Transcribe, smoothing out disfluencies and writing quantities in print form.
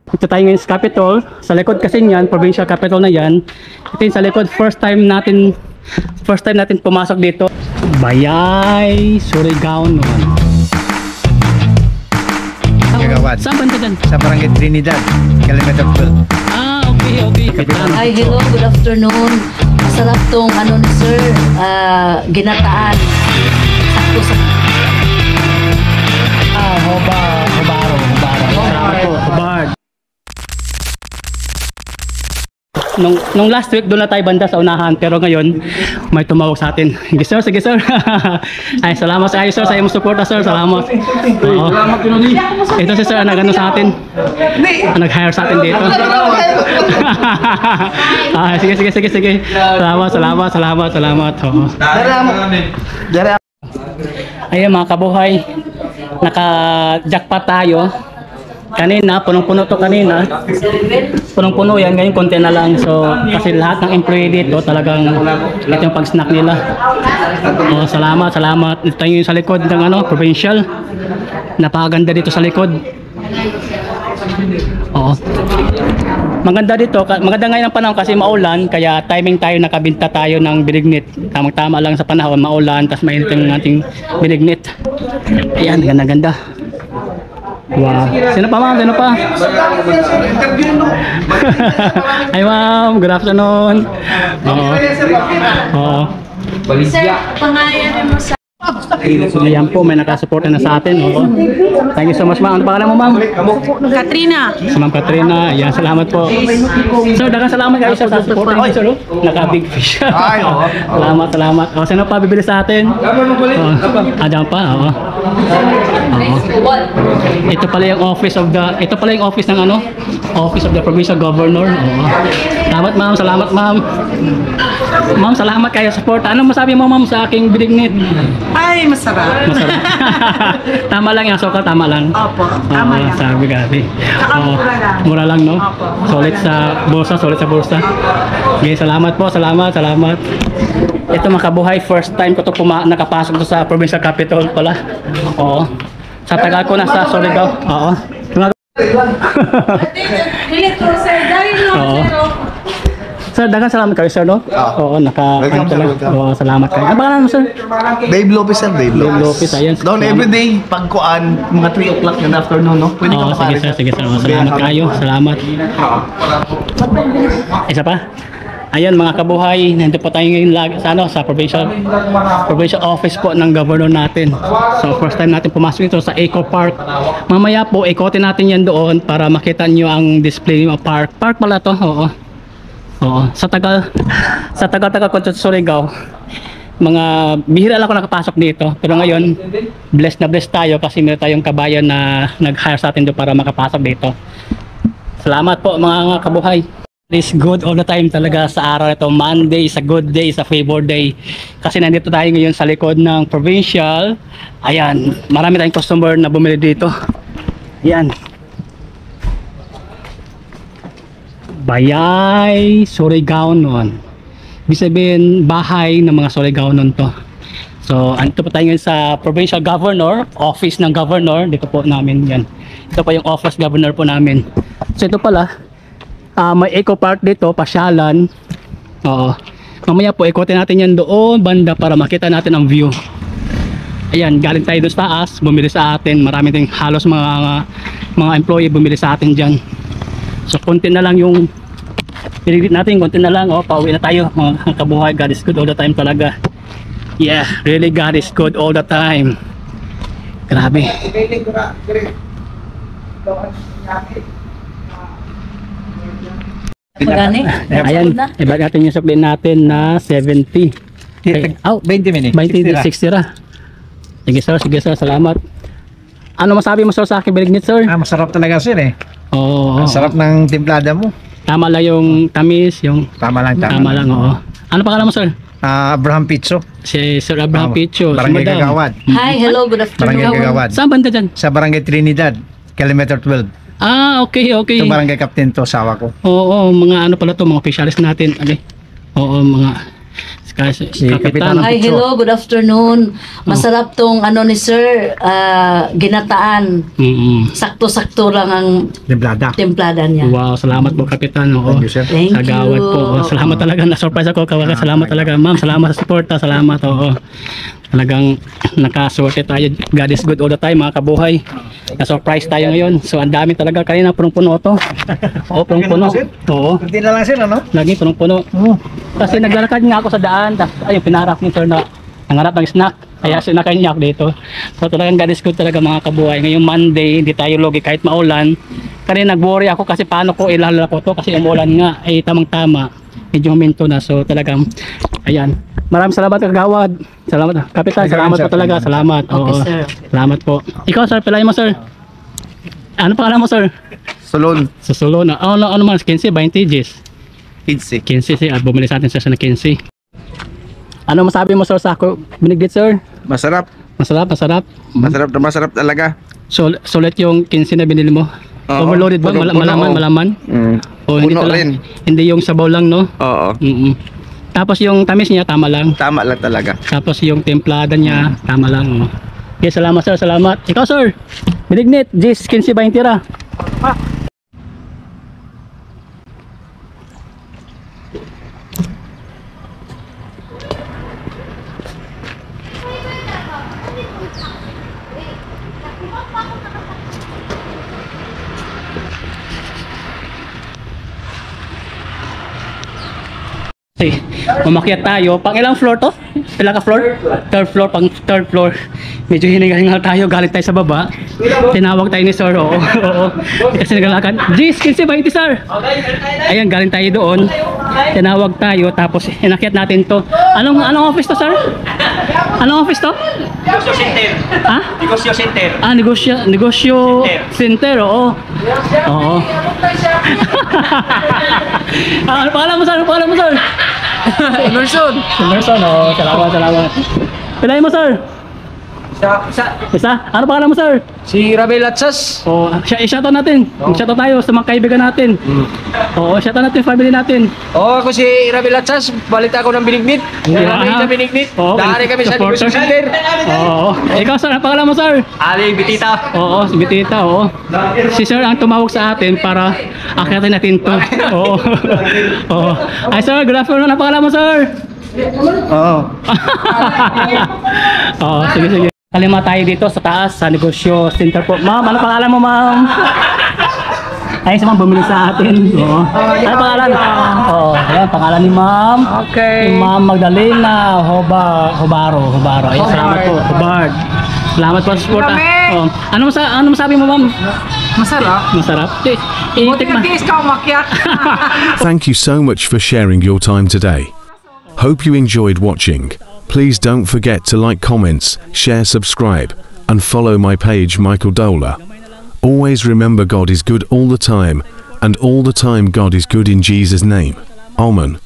Ito tayo ngayon sa Capitol. Sa likod kasi niyan, provincial capital na yan. Ito yung sa likod, first time natin pumasok dito. Bayay, Surigao naman. Gagawad. Saan banda dyan? Sa Barangay Trinidad, Kilometer 12. Ah, okay. Kapitan. Hi, hello, good afternoon. Masarap tong ano ni sir, ginataan. Sakto sa Hubaro. Hubard. Nung last week doon na tayo banda sa unahan, pero ngayon may tumawag sa atin. Sige sir. Ay, salamat sa iyo sir sa iyong suporta sir. Salamat. Oo. Ito si sir nag-ano sa atin. Nag-hire sa atin dito. Sige. Salamat. Oo. Ayun mga kabuhay, naka-jackpot tayo. Kanina, punong-puno to kanina. Punong-puno yan, ngayon konti na lang. So, kasi lahat ng employee dito talagang ito yung pag-snack nila. Oh, salamat. Ito yung sa likod ng provincial. Napakaganda dito sa likod. Oo. Maganda dito, maganda ngayon ang panahon kasi maulan, kaya timing tayo, nakabinta tayo ng binignit. Tamang-tama lang sa panahon, maulan, tapos mainit ang ating binignit. Ayan, ganda-ganda. Wow. Sino pa ma'am? Hi ma'am, good afternoon. Oo. Sir, pangalan mo sa... Ayan po, may nakasuporta na sa atin. Oo. Thank you so much ma'am. Ano pangalan mo ma'am? Katrina. Si ma'am Katrina. Ayan, salamat po. Sir, dagang salamat kayo sa support. Ay, sir, naka-big fish. Salamat. O, sino pa bibili sa atin? Diyan pa. Oo. Ito pala yung office ng Office of the Provincial Governor. Oo. Salamat ma'am. Ma'am, salamat kayo sa support. Ano masabi mo ma'am sa aking binignit? Ay, masarap. Tama lang yung sokal, tama lang. Opo, tama lang. Sabi gabi. Mura lang. Mura lang, no? Opo. Solid sa bulsa. Okay, salamat po, salamat. Ito mga kabuhay, first time ko to nakapasok to sa provincial capital pala. Oo. Sa tagal ko na sa Surigao. Oo. Oo. Sir, dagan salamat kayo sir, no? Oo, salamat kayo. Ano ba mo sir? Dave Lopez sir, Dave Lopez, ayan. Down everyday, pagkuan, mga 3 o'clock in the afternoon, no? Pwede ka makarin. Sige sir. Salamat kayo. Salamat. Isa pa? Ayan mga kabuhay, nandito po tayo ngayon sa provincial office po ng governor natin. So first time natin pumasok dito sa Eco Park. Mamaya po, ikotin natin yan doon para makita nyo ang display ng park. Park pala to, oo. Sa tagal ko sa Surigao, mga bihira lang ako nakapasok dito. Pero ngayon, blessed tayo kasi meron tayong kabayan na nag-hire sa atin doon para makapasok dito. Salamat po mga kabuhay. It's good all the time talaga sa araw ito. Monday is a good day, is a favor day. Kasi nandito tayo ngayon sa likod ng provincial. Ayan, marami tayong customer na bumili dito. Ayan. Bayay, Surigao nun. Ibig sabihin, bahay ng mga Surigao nun to. So, andito po tayo ngayon sa provincial governor, office ng governor. Dito po namin yan. Ito pa yung office governor po namin. So, ito pala, may eco park dito, pasyalan. Oo. Mamaya po, ikotin natin yan doon, banda, para makita natin ang view. Ayan, galing tayo doon sa taas, bumili sa atin. Marami tayong halos mga employee bumili sa atin dyan. So, konti na lang yung pinigit natin, konti na lang. Pauwi na tayo. Mga kabuhay, God is good all the time talaga. Yeah, really God is good all the time. Grabe. magani. Ayan, ibag natin yung supply natin na 70. 20 minutes. 60 ra. Sige sir, salamat. Ano masabi mo sir sa aking binignit sir? Masarap talaga sir eh. Oo. Ang sarap ng timplada mo. Tama lang yung tamis, yung Tama lang. oo. Ano pangalan mo sir? Abraham Pizzo. Si Sir Abraham Picho. Barangay Gagawad. Hi, hello, good Barangay afternoon. Gagawad. Saan banda dyan? Sa Barangay Trinidad, Kilometer 12. Okay. Ito Barangay Captain to, sawa ko. Oo, mga ano pala to, mga officials natin. Oo, mga Kasi Si Kapitan. Kapitan. Hi, hello, good afternoon. Masarap tong ano ni sir, ginataan. Sakto-sakto lang ang Demblada. templada niya. Wow, salamat po Kapitan. Oo. Thank you, sir. Thank Kagawad you. po. Oh, salamat talaga. Na-surprise ako. Salamat talaga. Ma'am, salamat sa suporta. Salamat. Oo. Talagang nakaswerte tayo. God is good all the time, mga kabuhay. Na-surprise tayo ngayon. So, ang dami talaga. Kanina, punong-puno to. Oo, punong-puno. Oo. Hindi na lang sir, ano? Lagi punong-puno. Kasi naglalakad nga ako sa daan. Tapos, ayun, pinarap ni sir na nangarap ng snack. Kaya sinakay niya ako dito. So, talagang God is good talaga, mga kabuhay. Ngayong Monday, hindi tayo logi kahit maulan. Kanina, nag-worry ako kasi paano ko ilalala ko to kasi umulan nga. Ay, tamang-tama. Medyo huminto na. So, talagang, ayan. Maraming salamat kagawad. Salamat Kapitan, salamat po talaga. Salamat. Okay, Oo. sir. Salamat po. Ikaw sir, pilay mo sir. Ano pangalan mo sir? Salon. Sa Solo na. Ano man, 15, 20 Gs. 15. 15 si bumili sa atin sa 15. Ano masabi mo sir sa ako? Binigit sir? Masarap. Masarap, masarap. Masarap na masarap talaga. So, sulit yung 15 na binili mo. Oo. Overloaded ba? Puno-puno, Malaman, oo. malaman. O hindi Puno talaga. rin. Hindi yung sabaw lang, no? Oo. Tapos yung tamis niya tama lang. Tama lang talaga. Tapos yung templada niya tama lang. Oh. Okay, salamat sir, salamat. Ikaw sir, binignit, Jis, 15 ba yung tira? Okay, umakyat tayo. Pang ilang floor to? Ilang ka floor? Third floor, pang third floor. Medyo hininga-hinga tayo, galing tayo sa baba. Tinawag tayo ni sir, oo. Oo. Kasi naglalakad. Jis, 15 ba hindi sir? Ayan, galing tayo doon. Tinawag tayo, tapos inakyat natin to. Anong office to sir? Anong office to? Negosyo center. Ha? Negosyo center. Negosyo center, oo. Oo. Ano pangalan mo sir? Ano pangalan mo sir? Emerson. Emerson, oo. Salamat. Pilay mo sir? Isa? Ano pangalan mo sir? Si Rabel Atsas. Oo. I-shoutout natin. Mag-shoutout tayo sa mga kaibigan natin. Oo, shoutout natin family natin. Ako si Rabel Atsas. Balita ako ng Binignit. Rabel na Binignit. Oo, Dari kami sa supporter. Negosyo center. Oo. Ikaw sir, ano pangalan mo sir? Ali Bitita. Oo, si Bitita, oo. Si sir ang tumawag sa atin para akyatin natin to. Oo. Oo. Ay sir, good afternoon. Ano pangalan mo sir? Oo. Oo, sige. Kalima tayo dito sa taas, sa negosyo center po. Ma'am, ano pangalan mo ma'am? Ayun sa mga bumili sa atin. Oo. Ano pangalan? Oo, ayan, pangalan ni ma'am. Okay. Si Ma'am Magdalena Hobaro. Ayun, salamat po. Hobard. Salamat po sa support. Oh. Ano masabi mo ma'am? Masarap. Masarap. Buti na tiis ka umakyat. Thank you so much for sharing your time today. Hope you enjoyed watching. Please don't forget to like, comments, share, subscribe, and follow my page Michael Dola. Always remember God is good all the time, and all the time God is good in Jesus' name. Amen.